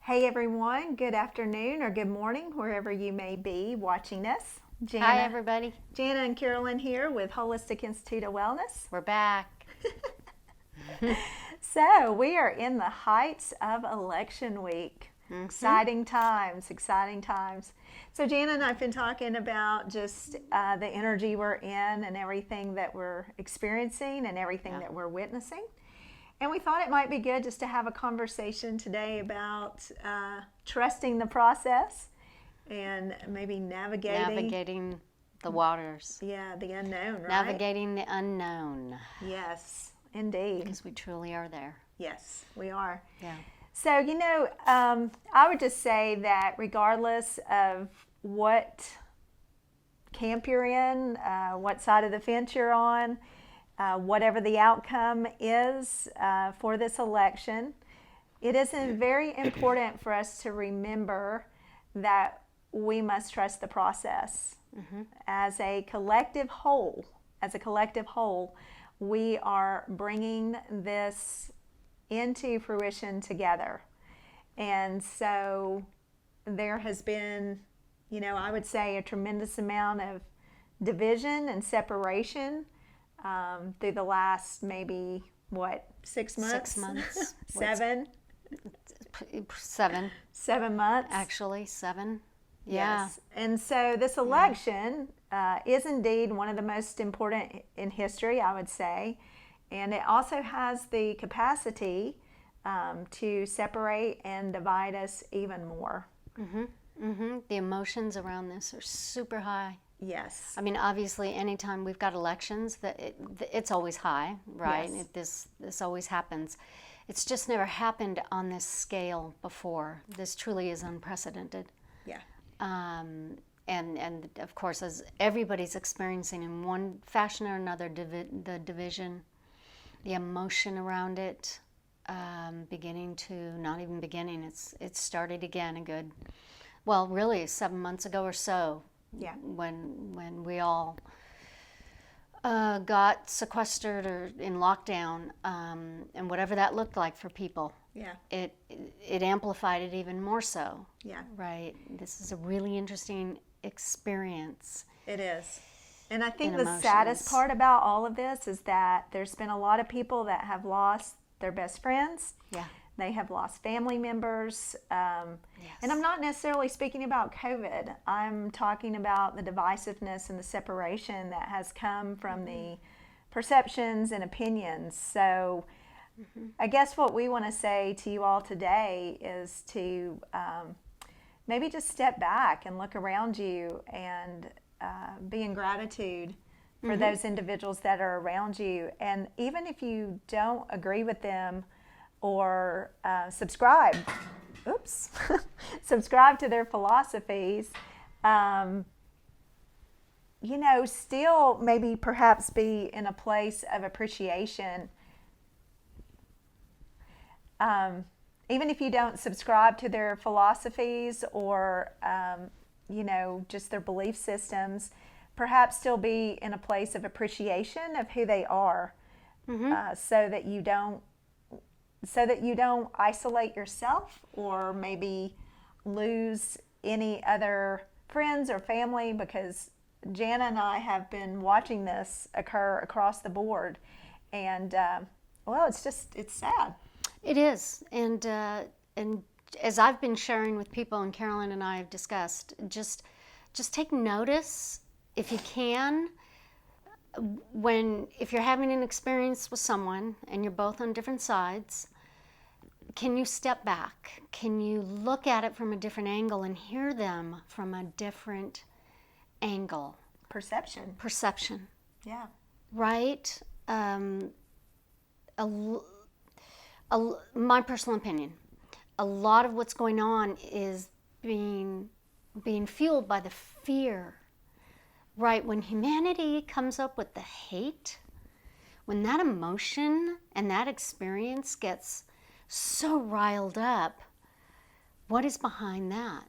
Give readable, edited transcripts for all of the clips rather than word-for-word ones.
Hey everyone, good afternoon or good morning, wherever you may be watching us. Hi, everybody. Jana and Carolyn here with Holistic Institute of Wellness. We're back. So we are in the heights of election week. Exciting times, exciting times. So Jana and I have been talking about just the energy we're in and everything that we're experiencing and everything that we're witnessing. And we thought it might be good just to have a conversation today about trusting the process and maybe Navigating the waters. Yeah, the unknown, right? Navigating the unknown. Yes, indeed. Because we truly are there. Yes, we are. Yeah. So, I would just say that regardless of what camp you're in, what side of the fence you're on, whatever the outcome is for this election, it is very important for us to remember that we must trust the process. As a collective whole, we are bringing this into fruition together. And so there has been, I would say a tremendous amount of division and separation through the last maybe 6 months? 6 months. 7? 7. 7 months. Actually, 7. Yeah. Yes. And so this election is indeed one of the most important in history, I would say. And it also has the capacity to separate and divide us even more. The emotions around this are super high. Yes. I mean, obviously, anytime we've got elections, it's always high, right? Yes. This always happens. It's just never happened on this scale before. This truly is unprecedented. Yeah. And of course, as everybody's experiencing in one fashion or another, the division, the emotion around it, beginning to not even beginning. It started again really 7 months ago or so. Yeah. When we all got sequestered or in lockdown, and whatever that looked like for people. Yeah. It amplified it even more so. Yeah. Right. This is a really interesting experience. It is. And I think And the emotions. saddest part about all of this is that there's been a lot of people that have lost their best friends. Yeah. They have lost family members. Yes. And I'm not necessarily speaking about COVID. I'm talking about the divisiveness and the separation that has come from the perceptions and opinions. So I guess what we want to say to you all today is to maybe just step back and look around you and be in gratitude for those individuals that are around you. And even if you don't agree with them or subscribe to their philosophies, still maybe perhaps be in a place of appreciation. Even if you don't subscribe to their philosophies or, just their belief systems, perhaps still be in a place of appreciation of who they are, so that you don't isolate yourself or maybe lose any other friends or family, because Jana and I have been watching this occur across the board, and it's sad. It is, and as I've been sharing with people, and Carolyn and I have discussed, just take notice if you can. If you're having an experience with someone and you're both on different sides, can you step back? Can you look at it from a different angle and hear them from a different angle? Perception. Yeah. Right? My personal opinion, a lot of what's going on is being fueled by the fear. Right, when humanity comes up with the hate, when that emotion and that experience gets so riled up, what is behind that?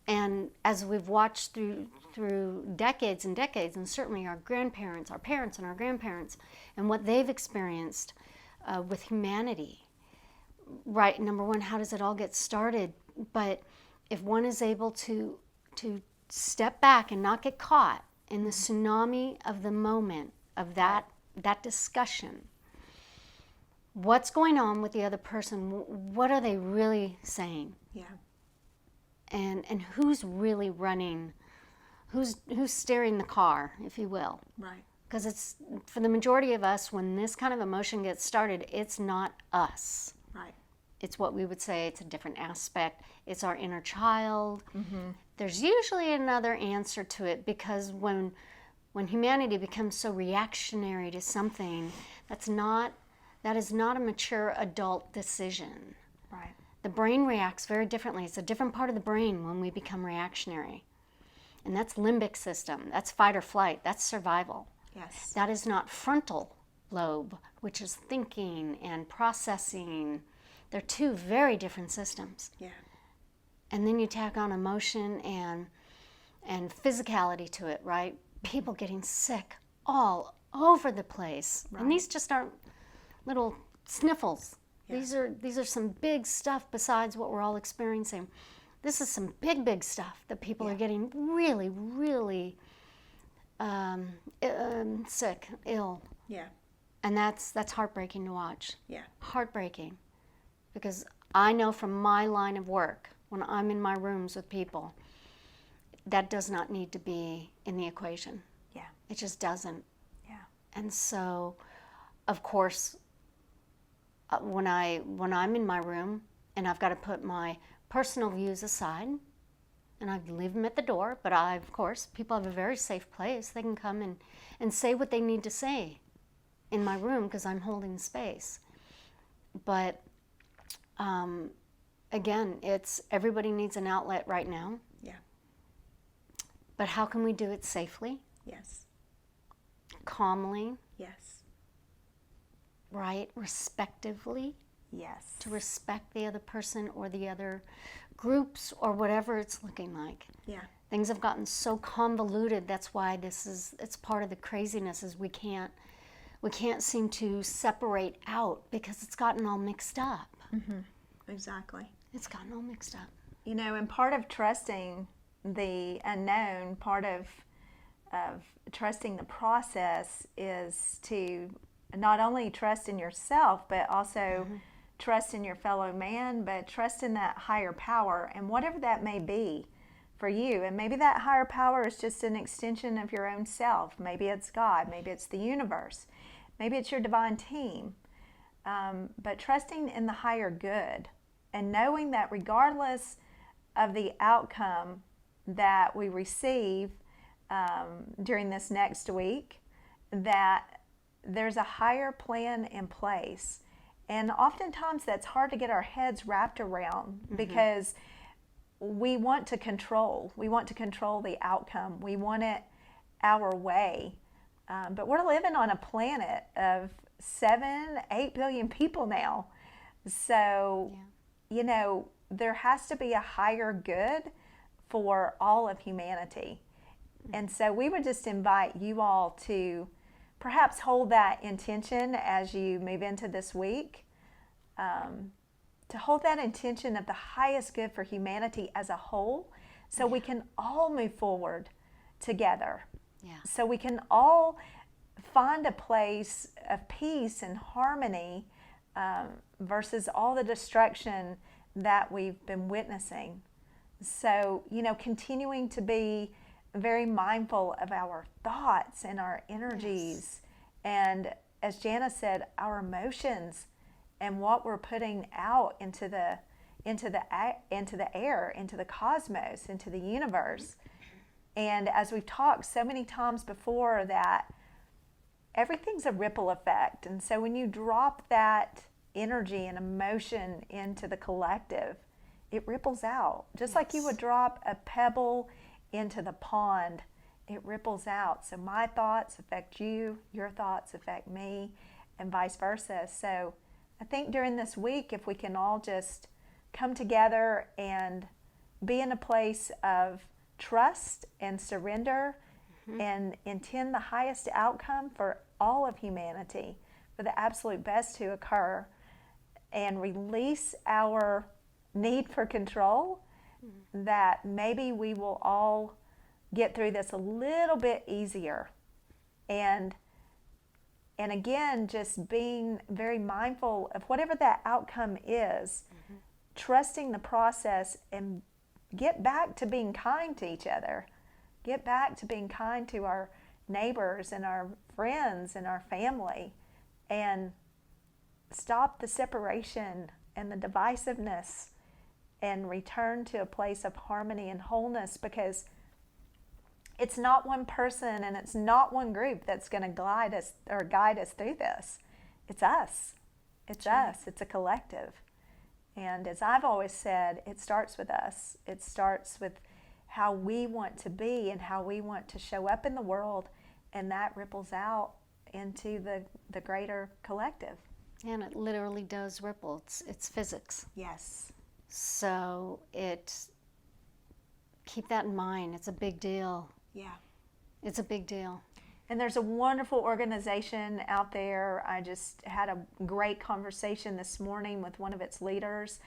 And as we've watched through decades and decades, and certainly our grandparents, our parents and our grandparents, and what they've experienced with humanity, right, number one, how does it all get started? But if one is able to step back and not get caught in the tsunami of the moment of that discussion, what's going on with the other person? What are they really saying? Yeah. And who's really running? Who's steering the car, if you will? Right. Because it's, for the majority of us, when this kind of emotion gets started, it's not us. Right. It's what we would say, it's a different aspect. It's our inner child. There's usually another answer to it, because when humanity becomes so reactionary to something, that is not a mature adult decision. Right. The brain reacts very differently. It's a different part of the brain when we become reactionary. And that's limbic system. That's fight or flight. That's survival. Yes. That is not frontal lobe, which is thinking and processing. They're two very different systems. Yeah. And then you tack on emotion and physicality to it, right? People getting sick all over the place. Right. And these just aren't little sniffles. Yeah. These are some big stuff besides what we're all experiencing. This is some big stuff that people are getting really, really sick, ill. Yeah. And that's heartbreaking to watch. Yeah. Heartbreaking. Because I know from my line of work, when I'm in my rooms with people, that does not need to be in the equation. Yeah. It just doesn't. Yeah. And so, of course, when I'm in my room and I've got to put my personal views aside, and I leave them at the door, but of course, people have a very safe place. They can come and say what they need to say in my room because I'm holding space. But again, it's everybody needs an outlet right now. Yeah. But how can we do it safely, Yes. calmly, Yes. right, respectively? Yes. To respect the other person or the other groups or whatever it's looking like. Yeah. Things have gotten so convoluted. That's why it's part of the craziness is we can't seem to separate out because it's gotten all mixed up. Exactly. It's gotten all mixed up. You know, and part of trusting the unknown, part of trusting the process is to not only trust in yourself, but also trust in your fellow man, but trust in that higher power and whatever that may be for you. And maybe that higher power is just an extension of your own self. Maybe it's God, maybe it's the universe, maybe it's your divine team. But trusting in the higher good and knowing that regardless of the outcome that we receive during this next week, that there's a higher plan in place. And oftentimes that's hard to get our heads wrapped around because we want to control. We want to control the outcome. We want it our way. But we're living on a planet of 7-8 billion people now. So, you know, there has to be a higher good for all of humanity. And so we would just invite you all to perhaps hold that intention as you move into this week, to hold that intention of the highest good for humanity as a whole, so we can all move forward together. Yeah. So we can all find a place of peace and harmony versus all the destruction that we've been witnessing. So, you know, continuing to be very mindful of our thoughts and our energies, and as Jana said, our emotions and what we're putting out into the air, into the cosmos, into the universe. And as we've talked so many times before, that everything's a ripple effect. And so when you drop that energy and emotion into the collective, it ripples out. Just like you would drop a pebble into the pond, it ripples out. So my thoughts affect you, your thoughts affect me, and vice versa. So I think during this week, if we can all just come together and be in a place of trust and surrender and intend the highest outcome for all of humanity, for the absolute best to occur, and release our need for control, that maybe we will all get through this a little bit easier. And again, just being very mindful of whatever that outcome is, trusting the process, and get back to being kind to each other. Get back to being kind to our neighbors and our friends and our family, and stop the separation and the divisiveness, and return to a place of harmony and wholeness, because it's not one person and it's not one group that's going to guide us through this. It's us. It's us. It's a collective. And as I've always said, it starts with us. It starts with how we want to be and how we want to show up in the world, and that ripples out into the greater collective. And it literally does ripple. It's physics. Yes. So keep that in mind. It's a big deal. Yeah. It's a big deal. And there's a wonderful organization out there. I just had a great conversation this morning with one of its leaders,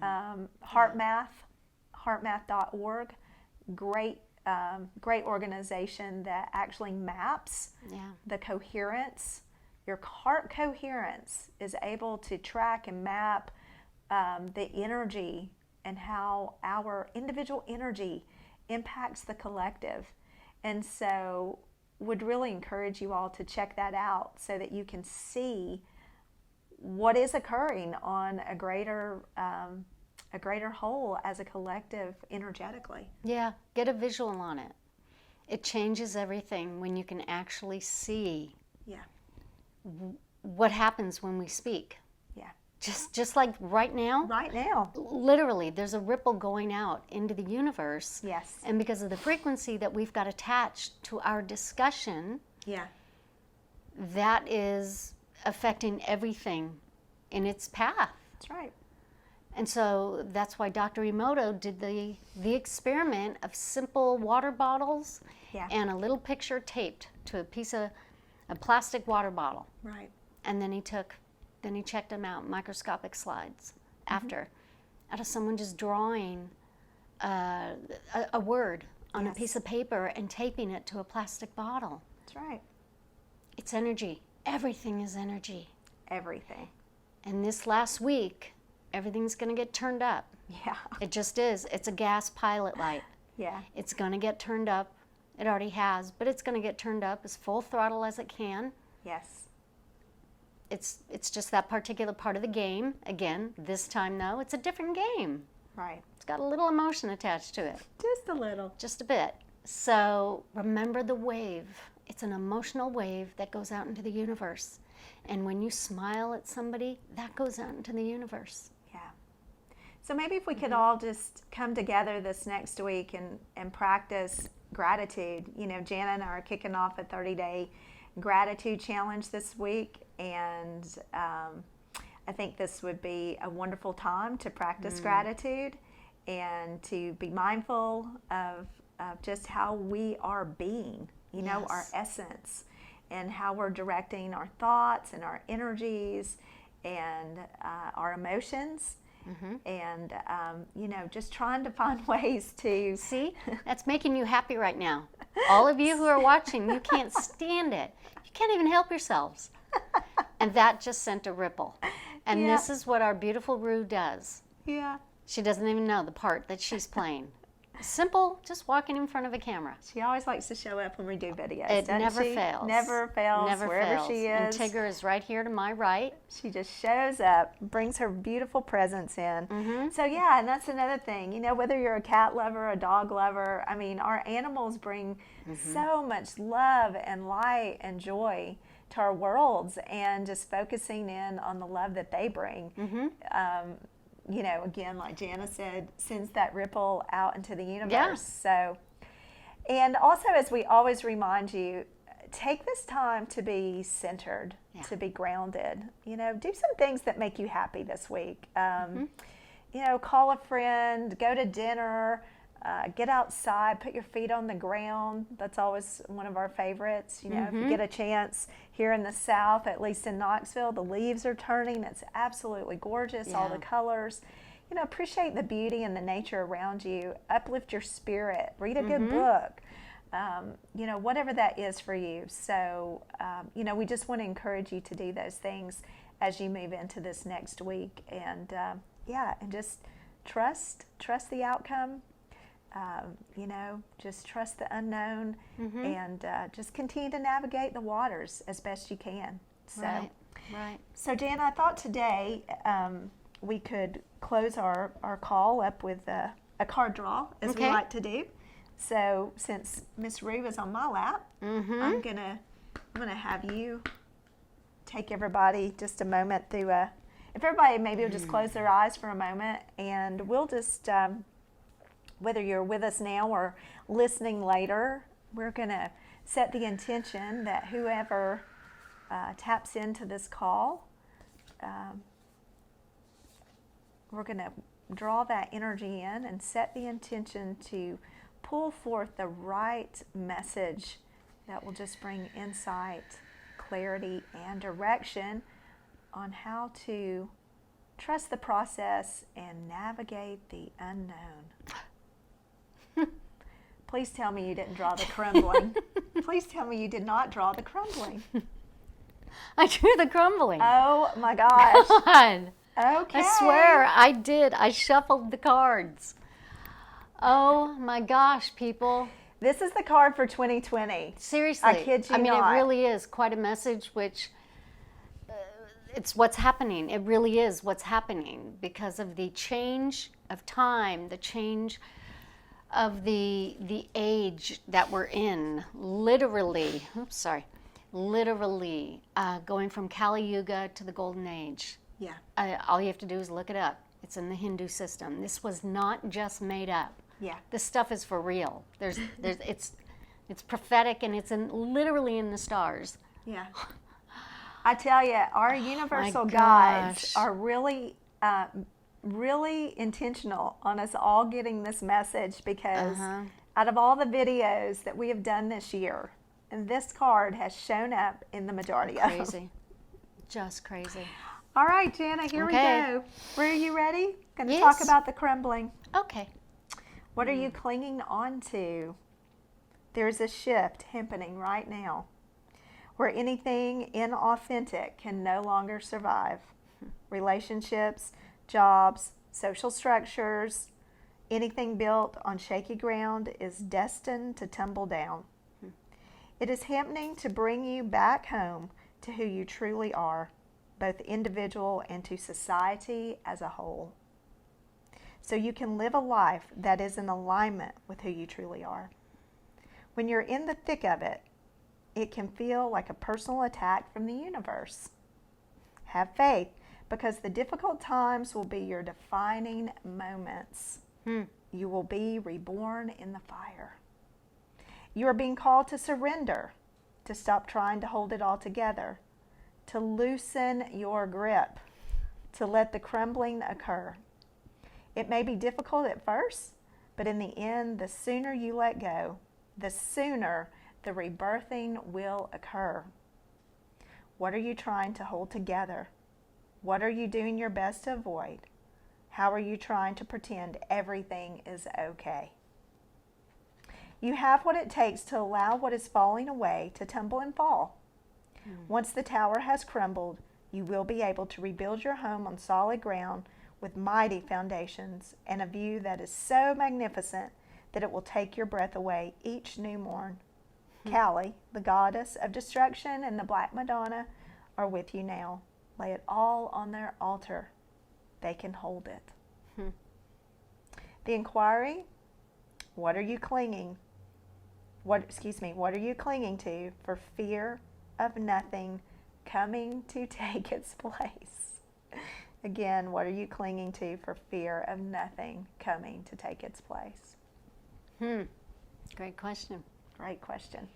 heartmath.org. Great organization that actually maps the coherence. Your heart coherence is able to track and map the energy, and how our individual energy impacts the collective. And so would really encourage you all to check that out, so that you can see what is occurring on a greater whole as a collective energetically. Yeah, get a visual on it. It changes everything when you can actually see what happens when we speak. Yeah. Just like right now. Right now. Literally, there's a ripple going out into the universe. Yes. And because of the frequency that we've got attached to our discussion, that is affecting everything in its path. That's right. And so that's why Dr. Emoto did the experiment of simple water bottles and a little picture taped to a piece of a plastic water bottle. Right. And then he checked them out, microscopic slides after, out of someone just drawing a word on a piece of paper and taping it to a plastic bottle. That's right. It's energy. Everything is energy. Everything. And this last week, everything's going to get turned up. Yeah. It just is. It's a gas pilot light. Yeah. It's going to get turned up. It already has, but it's going to get turned up as full throttle as it can. Yes. It's just that particular part of the game. Again, this time though, it's a different game. Right. It's got a little emotion attached to it. Just a little. Just a bit. So remember the wave. It's an emotional wave that goes out into the universe. And when you smile at somebody, that goes out into the universe. Yeah. So maybe if we could all just come together this next week and practice gratitude. You know, Jana and I are kicking off a 30-day gratitude challenge this week, and I think this would be a wonderful time to practice gratitude and to be mindful of just how we are being, you know, our essence, and how we're directing our thoughts and our energies and our emotions. And, you know, just trying to find ways to... See, that's making you happy right now. All of you who are watching, you can't stand it. You can't even help yourselves. And that just sent a ripple. And this is what our beautiful Rue does. Yeah. She doesn't even know the part that she's playing. Simple, just walking in front of a camera. She always likes to show up when we do videos. It never fails. Never fails. Never wherever fails. she And is. Tigger is right here to my right. She just shows up, brings her beautiful presence in. So yeah, and that's another thing. You know, whether you're a cat lover, a dog lover, I mean, our animals bring so much love and light and joy to our worlds, and just focusing in on the love that they bring. You know, again, like Jana said, sends that ripple out into the universe. Yeah. So, and also, as we always remind you, take this time to be centered, to be grounded. You know, do some things that make you happy this week. You know, call a friend, go to dinner, get outside, put your feet on the ground. That's always one of our favorites. You know, if you get a chance here here in the South, at least in Knoxville, the leaves are turning. It's absolutely gorgeous, all Yeah. the colors. You know, appreciate the beauty and the nature around you. Uplift your spirit. Read a good book. You know, whatever that is for you. So, you know, we just want to encourage you to do those things as you move into this next week. And, yeah, and just trust the outcome. You know, just trust the unknown and just continue to navigate the waters as best you can. So, Right. so Jana, I thought today we could close our call up with a card draw, as we Okay. like to do. So since Miss Rue is on my lap, I'm gonna have you take everybody just a moment through if everybody maybe will just close their eyes for a moment, and we'll just whether you're with us now or listening later, we're gonna set the intention that whoever taps into this call, we're going to draw that energy in and set the intention to pull forth the right message that will just bring insight, clarity, and direction on how to trust the process and navigate the unknown. Please tell me you didn't draw the crumbling. Please tell me you did not draw the crumbling. I drew the crumbling. Oh my gosh. God. Okay. I swear I did. I shuffled the cards. Oh my gosh, people. This is the card for 2020. Seriously. I kid you I mean, not. it really is quite a message, which it's what's happening. It really is what's happening because of the change of time, the change of the age that we're in. Literally going from Kali Yuga to the Golden Age. Yeah. All you have to do is look it up. It's in the Hindu system. This was not just made up. Yeah. This stuff is for real. It's prophetic, and it's literally in the stars. Yeah. I tell you, our universal gosh. guides are really, really intentional on us all getting this message because out of all the videos that we have done this year, and this card has shown up in the majority of them. Crazy. Just crazy. All right, Jana, here we Okay. go. Rue, you ready? Going to Yes. talk about the crumbling. Okay. What are you clinging on to? There's a shift happening right now where anything inauthentic can no longer survive. Relationships, jobs, social structures, anything built on shaky ground is destined to tumble down. It is happening to bring you back home to who you truly are, both individual and to society as a whole. So you can live a life that is in alignment with who you truly are. When you're in the thick of it, it can feel like a personal attack from the universe. Have faith, because the difficult times will be your defining moments. You will be reborn in the fire. You are being called to surrender, to stop trying to hold it all together, to loosen your grip, to let the crumbling occur. It may be difficult at first, but in the end, the sooner you let go, the sooner the rebirthing will occur. What are you trying to hold together? What are you doing your best to avoid? How are you trying to pretend everything is okay? You have what it takes to allow what is falling away to tumble and fall. Once the tower has crumbled, you will be able to rebuild your home on solid ground with mighty foundations and a view that is so magnificent that it will take your breath away each new morn. Kali, the goddess of destruction, and the Black Madonna are with you now. Lay it all on their altar. They can hold it. The inquiry, what are you clinging? What are you clinging to for fear of nothing coming to take its place? Again, what are you clinging to for fear of nothing coming to take its place? Great question. Great question.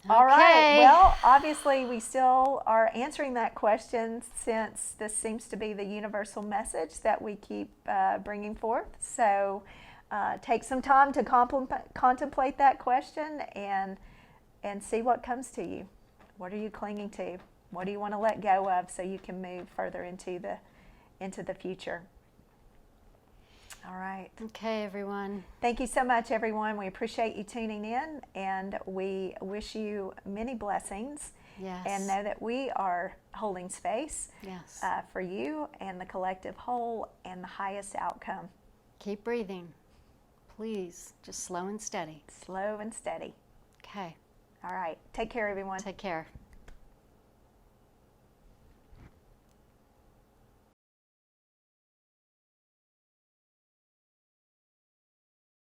All right. Well, obviously, we still are answering that question since this seems to be the universal message that we keep bringing forth. So take some time to contemplate that question and see what comes to you. What are you clinging to? What do you want to let go of so you can move further into the future? All right. Okay, everyone. Thank you so much, everyone. We appreciate you tuning in, and we wish you many blessings. Yes. And know that we are holding space Yes. for you and the collective whole and the highest outcome. Keep breathing. Please, just slow and steady. Slow and steady. Okay. All right. Take care, everyone. Take care.